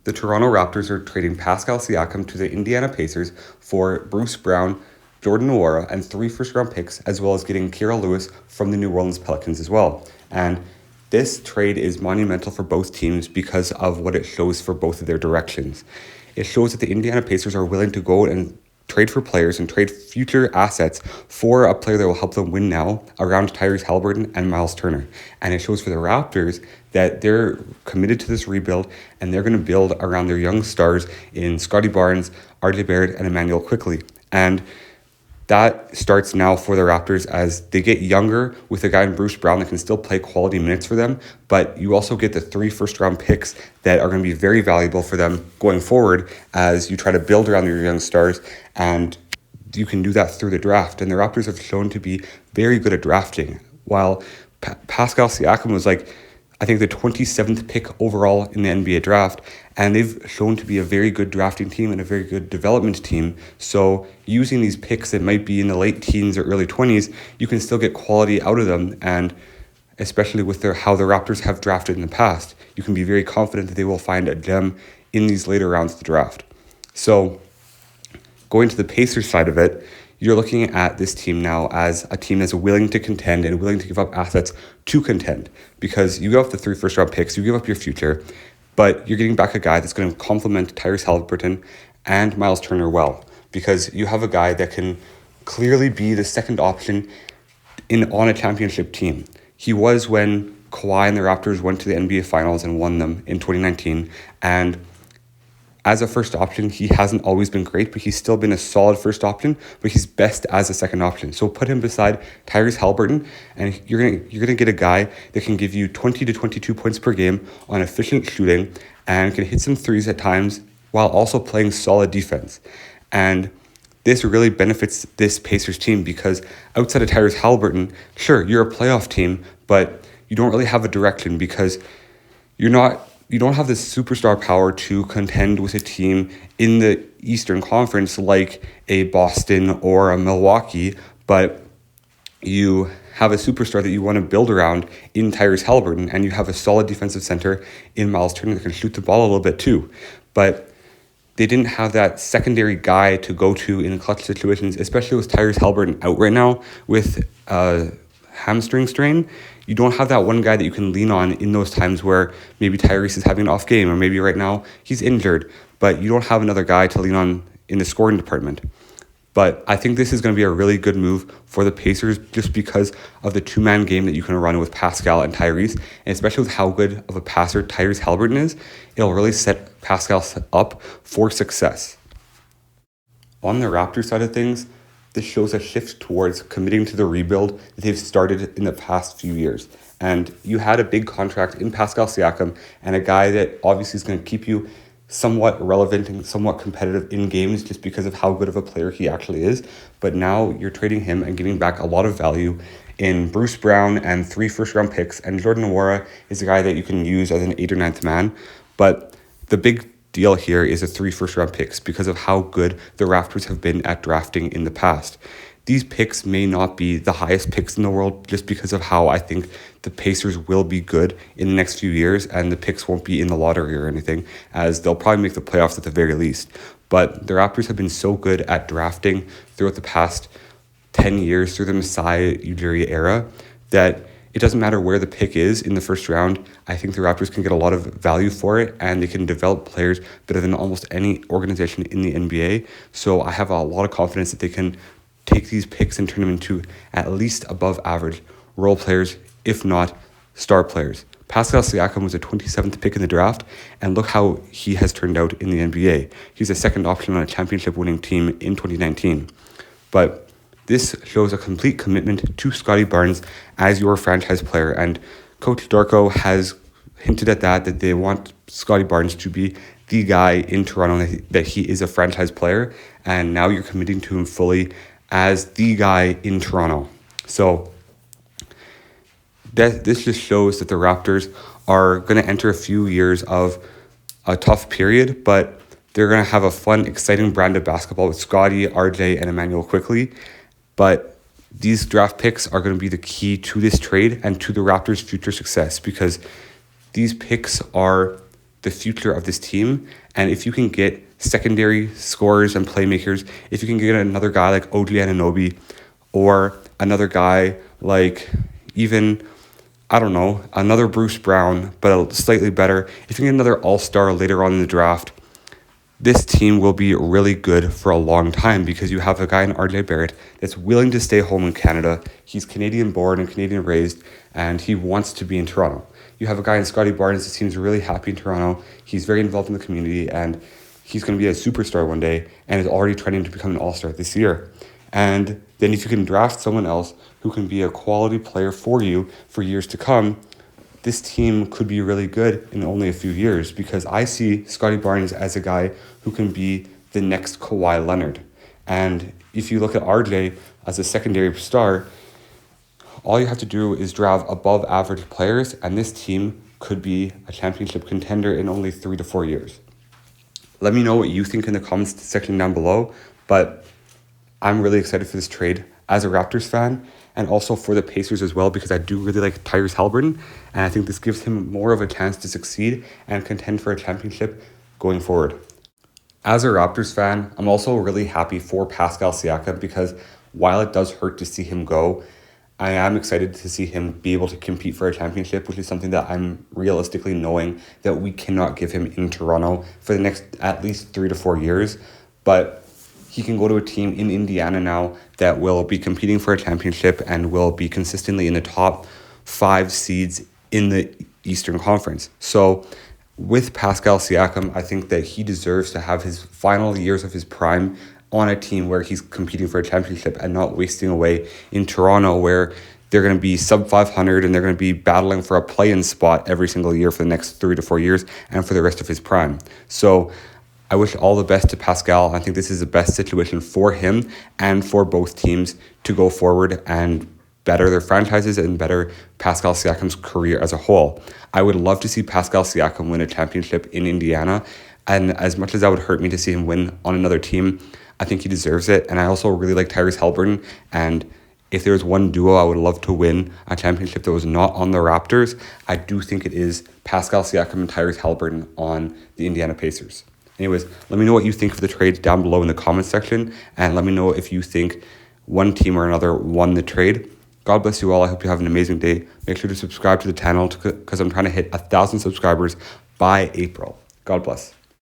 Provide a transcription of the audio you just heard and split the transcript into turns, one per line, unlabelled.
The Toronto Raptors are trading Pascal Siakam to the Indiana Pacers for Bruce Brown, Jordan Nwora, and 3 first-round picks, as well as getting Kira Lewis from the New Orleans Pelicans as well. And this trade is monumental for both teams because of what it shows for both of their directions. It shows that the Indiana Pacers are willing to go and trade for players and trade future assets for a player that will help them win now around Tyrese Halliburton and Miles Turner. And it shows for the Raptors that they're committed to this rebuild and they're going to build around their young stars in Scotty Barnes, RJ Barrett, and Emmanuel Quickley. And that starts now for the Raptors as they get younger with a guy in Bruce Brown that can still play quality minutes for them, but you also get the 3 first-round picks that are going to be very valuable for them going forward as you try to build around your young stars, and you can do that through the draft. And the Raptors have shown to be very good at drafting. While Pascal Siakam was I think the 27th pick overall in the NBA draft, and they've shown to be a very good drafting team and a very good development team. So using these picks that might be in the late teens or early 20s, you can still get quality out of them. And especially with how the Raptors have drafted in the past, you can be very confident that they will find a gem in these later rounds of the draft. So going to the Pacers side of it, you're looking at this team now as a team that's willing to contend and willing to give up assets to contend, because you give up the 3 first-round picks, you give up your future, but you're getting back a guy that's going to complement Tyrese Halliburton and Miles Turner well, because you have a guy that can clearly be the second option on a championship team. He was when Kawhi and the Raptors went to the NBA Finals and won them in 2019, and as a first option, he hasn't always been great, but he's still been a solid first option, but he's best as a second option. So put him beside Tyrese Halliburton, and you're gonna get a guy that can give you 20 to 22 points per game on efficient shooting and can hit some threes at times while also playing solid defense. And this really benefits this Pacers team because outside of Tyrese Halliburton, sure, you're a playoff team, but you don't really have a direction because you don't have the superstar power to contend with a team in the Eastern Conference like a Boston or a Milwaukee, but you have a superstar that you want to build around in Tyrese Halliburton, and you have a solid defensive center in Miles Turner that can shoot the ball a little bit too. But they didn't have that secondary guy to go to in clutch situations, especially with Tyrese Halliburton out right now with hamstring strain. You don't have that one guy that you can lean on in those times where maybe Tyrese is having an off game or maybe right now he's injured, but you don't have another guy to lean on in the scoring department. But I think this is going to be a really good move for the Pacers just because of the 2-man game that you can run with Pascal and Tyrese, and especially with how good of a passer Tyrese Halliburton is, it'll really set Pascal up for success. On the Raptors side of things, this shows a shift towards committing to the rebuild that they've started in the past few years. And you had a big contract in Pascal Siakam and a guy that obviously is going to keep you somewhat relevant and somewhat competitive in games just because of how good of a player he actually is. But now you're trading him and giving back a lot of value in Bruce Brown and 3 first-round picks. And Jordan Nwora is a guy that you can use as an 8th or 9th man. But the big deal here is the 3 first-round picks because of how good the Raptors have been at drafting in the past. These picks may not be the highest picks in the world just because of how I think the Pacers will be good in the next few years, and the picks won't be in the lottery or anything, as they'll probably make the playoffs at the very least. But the Raptors have been so good at drafting throughout the past 10 years through the Masai Ujiri era that it doesn't matter where the pick is in the first round. I think the Raptors can get a lot of value for it, and they can develop players better than almost any organization in the NBA. So I have a lot of confidence that they can take these picks and turn them into at least above average role players, if not star players. Pascal Siakam was a 27th pick in the draft, and look how he has turned out in the NBA. He's a second option on a championship-winning team in 2019. But this shows a complete commitment to Scotty Barnes as your franchise player, and Coach Darko has hinted at that they want Scotty Barnes to be the guy in Toronto, that he is a franchise player, and now you're committing to him fully as the guy in Toronto. So this just shows that the Raptors are going to enter a few years of a tough period, but they're going to have a fun, exciting brand of basketball with Scotty, RJ, and Emmanuel Quickley. But these draft picks are going to be the key to this trade and to the Raptors' future success, because these picks are the future of this team. And if you can get secondary scorers and playmakers, if you can get another guy like OG Anunoby, or another guy like even, I don't know, another Bruce Brown, but slightly better, if you get another all-star later on in the draft, this team will be really good for a long time because you have a guy in RJ Barrett that's willing to stay home in Canada. He's Canadian born and Canadian raised, and he wants to be in Toronto. You have a guy in Scotty Barnes that seems really happy in Toronto. He's very involved in the community, and he's going to be a superstar one day and is already trending to become an all-star this year. And then if you can draft someone else who can be a quality player for you for years to come, this team could be really good in only a few years, because I see Scotty Barnes as a guy who can be the next Kawhi Leonard. And if you look at RJ as a secondary star, all you have to do is draft above average players, and this team could be a championship contender in only 3 to 4 years. Let me know what you think in the comments section down below, but I'm really excited for this trade as a Raptors fan, and also for the Pacers as well, because I do really like Tyrese Haliburton, and I think this gives him more of a chance to succeed and contend for a championship going forward. As a Raptors fan, I'm also really happy for Pascal Siakam, because while it does hurt to see him go, I am excited to see him be able to compete for a championship, which is something that I'm realistically knowing that we cannot give him in Toronto for the next at least 3 to 4 years. But he can go to a team in Indiana now that will be competing for a championship and will be consistently in the top 5 seeds in the Eastern Conference. So with Pascal Siakam, I think that he deserves to have his final years of his prime on a team where he's competing for a championship and not wasting away in Toronto, where they're going to be sub 500 and they're going to be battling for a play-in spot every single year for the next 3 to 4 years and for the rest of his prime. So I wish all the best to Pascal. I think this is the best situation for him and for both teams to go forward and better their franchises and better Pascal Siakam's career as a whole. I would love to see Pascal Siakam win a championship in Indiana, and as much as that would hurt me to see him win on another team, I think he deserves it. And I also really like Tyrese Haliburton, and if there was one duo I would love to win a championship that was not on the Raptors, I do think it is Pascal Siakam and Tyrese Haliburton on the Indiana Pacers. Anyways, let me know what you think of the trade down below in the comments section, and let me know if you think one team or another won the trade. God bless you all. I hope you have an amazing day. Make sure to subscribe to the channel because I'm trying to hit 1,000 subscribers by April. God bless.